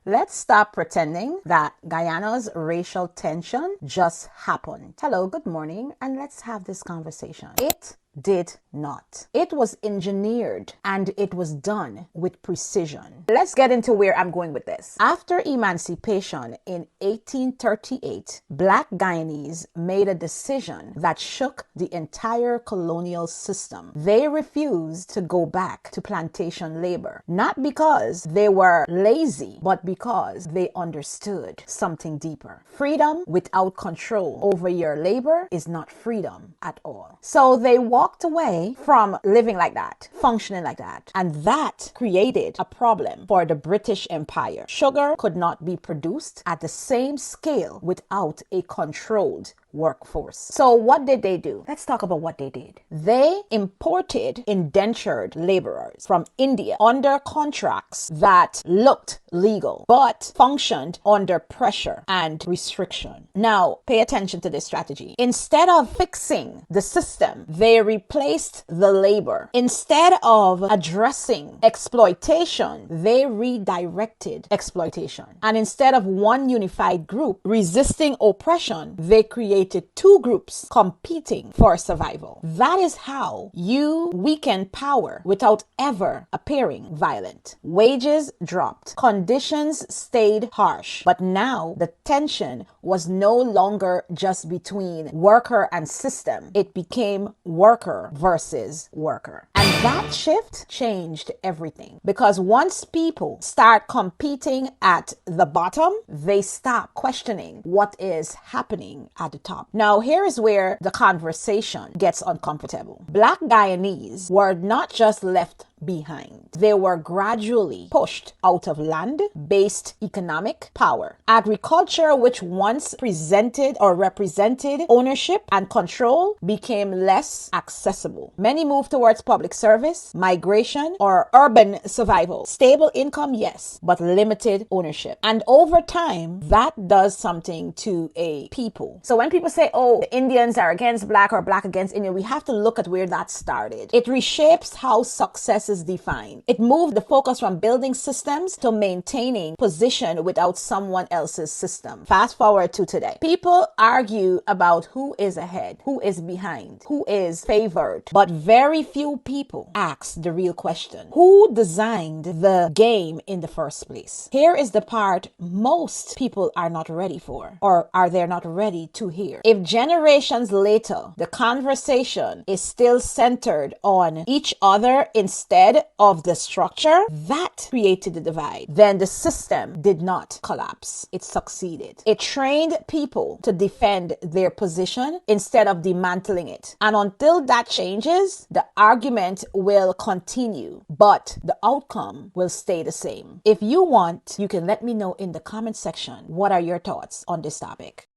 Let's stop pretending that Guyana's racial tension just happened. Hello, good morning, and let's have this conversation. It did not. It was engineered and it was done with precision. Let's get into where I'm going with this. After emancipation in 1838, Black Guyanese made a decision that shook the entire colonial system. They refused to go back to plantation labor, not because they were lazy, but because they understood something deeper. Freedom without control over your labor is not freedom at all. So they walked away from living like that, functioning like that. And that created a problem for the British Empire. Sugar could not be produced at the same scale without a controlled workforce. So what did they do? Let's talk about what they did. They imported indentured laborers from India under contracts that looked legal but functioned under pressure and restriction. Now, pay attention to this strategy. Instead of fixing the system, they replaced the labor. Instead of addressing exploitation, they redirected exploitation. And instead of one unified group resisting oppression, they created two groups competing for survival. That is how you weaken power without ever appearing violent. Wages dropped. Conditions stayed harsh. But now the tension was no longer just between worker and system. It became worker versus worker. And that shift changed everything. Because once people start competing at the bottom, they stop questioning what is happening at the top. Now, here is where the conversation gets uncomfortable. Black Guyanese were not just left behind. They were gradually pushed out of land-based economic power. Agriculture, which once presented or represented ownership and control, became less accessible. Many moved towards public service, migration, or urban survival. Stable income, yes, but limited ownership. And over time, that does something to a people. So when people say, oh, the Indians are against black or black against Indian, we have to look at where that started. It reshapes how success is defined. It moved the focus from building systems to maintaining position without someone else's system. Fast forward to today. People argue about who is ahead, who is behind, who is favored, but very few people ask the real question. Who designed the game in the first place? Here is the part most people are not ready for, or are they not ready to hear. If generations later, the conversation is still centered on each other instead of the structure, that created the divide. Then the system did not collapse. It succeeded. It trained people to defend their position instead of dismantling it. And until that changes, the argument will continue, but the outcome will stay the same. If you want, you can let me know in the comment section what are your thoughts on this topic.